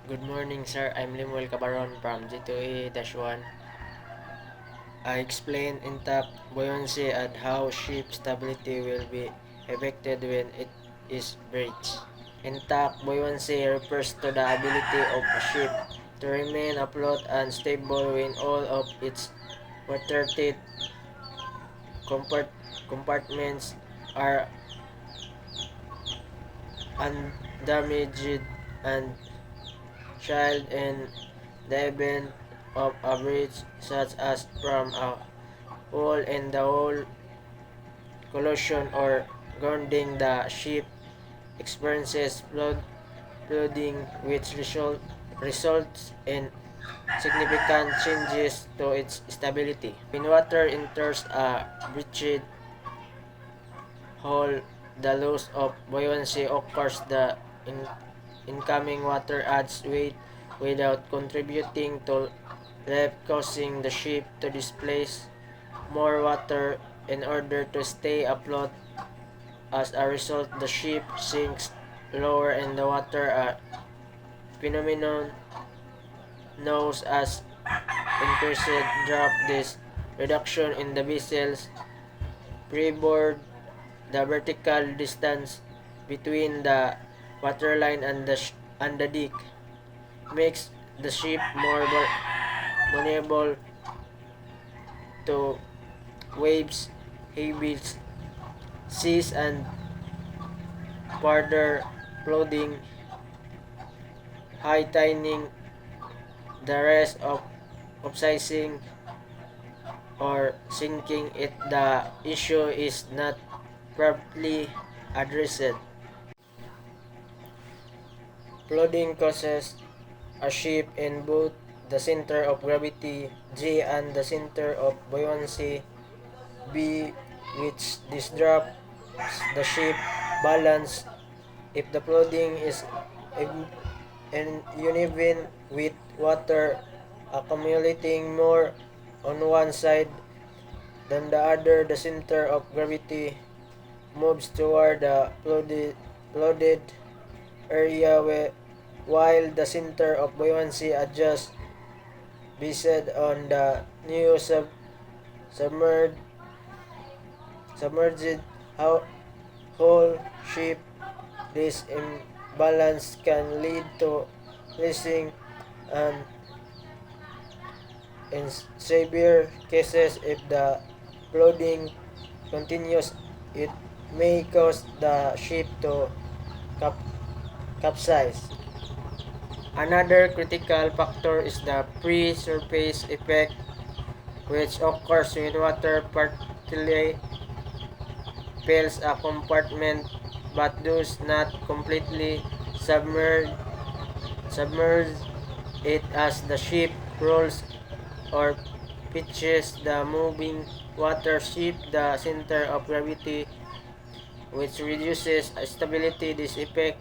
Good morning, sir. I'm Lemuel Cabaron from G2A-1. I explain intact buoyancy and how ship stability will be affected when it is breached. Intact buoyancy refers to the ability of a ship to remain afloat and stable when all of its water-tight compartments are undamaged and child in the event of a breach such as from a hole in the hull, collision, or grounding. The ship experiences flooding which results in significant changes to its stability. When water enters a breached hull, the loss of buoyancy occurs. The incoming water adds weight without contributing to lift, causing the ship to displace more water in order to stay afloat. As a result, the ship sinks lower in the water, a phenomenon known as increased drop. This reduction in the vessel's freeboard, the vertical distance between the waterline and the deck, makes the ship more vulnerable to waves, heavy seas, and further flooding, heightening the risk of capsizing or sinking if the issue is not properly addressed. Flooding causes a shift in both the center of gravity G and the center of buoyancy B, which disrupts the ship balance. If the flooding is uneven, with water accumulating more on one side than the other, the center of gravity moves toward the flooded area, while the center of buoyancy adjusts based on the new submerged submerged whole ship. This imbalance can lead to leasing, and in severe cases, if the flooding continues, it may cause the ship to cap- capsize. Another critical factor is the pre-surface effect, which occurs when water partly fills a compartment but does not completely submerge submerge it. As the ship rolls or pitches, the moving water shifts the center of gravity, which reduces stability. This effect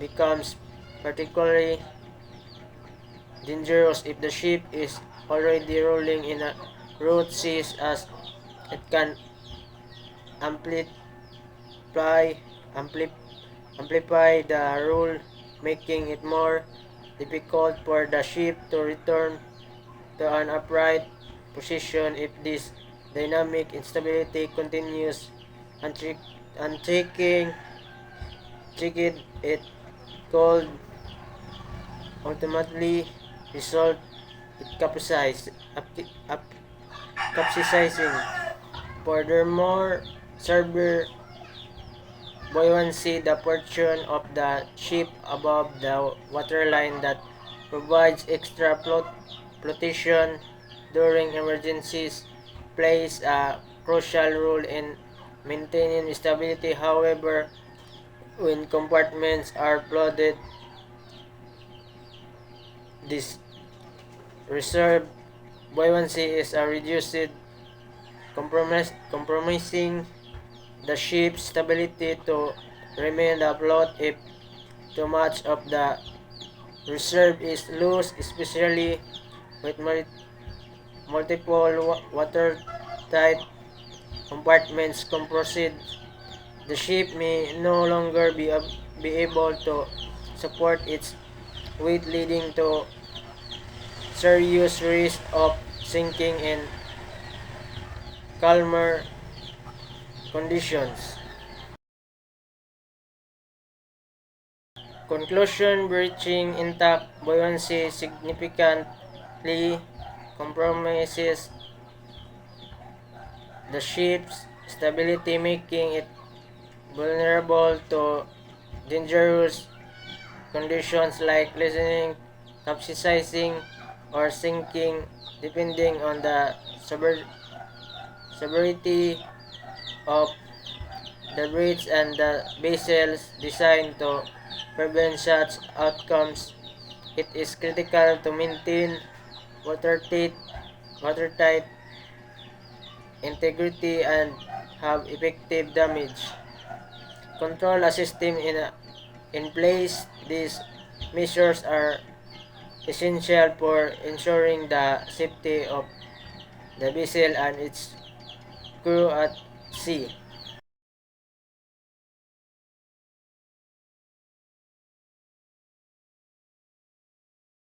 becomes particularly dangerous if the ship is already rolling in a rough seas, as it can amplify ampli- amplify the roll, making it more difficult for the ship to return to an upright position. If this dynamic instability continues unchecked, it could ultimately result in capsizing. Furthermore, severe buoyancy, the portion of the ship above the waterline that provides extra flotation during emergencies, plays a crucial role in maintaining stability. However, when compartments are flooded, this reserve buoyancy is reduced, compromising the ship's stability to remain afloat. If too much of the reserve is loose, especially with multiple watertight compartments composite, the ship may no longer be able to support its weight leading to serious risk of sinking in calmer conditions. Conclusion: breaching intact buoyancy significantly compromises the ship's stability, making it vulnerable to dangerous conditions like lessening, capsizing, or sinking, depending on the severity of the breach and the vessels designed to prevent such outcomes. It is critical to maintain watertight, watertight integrity and have effective damage control a system in place. These measures are essential for ensuring the safety of the vessel and its crew at sea.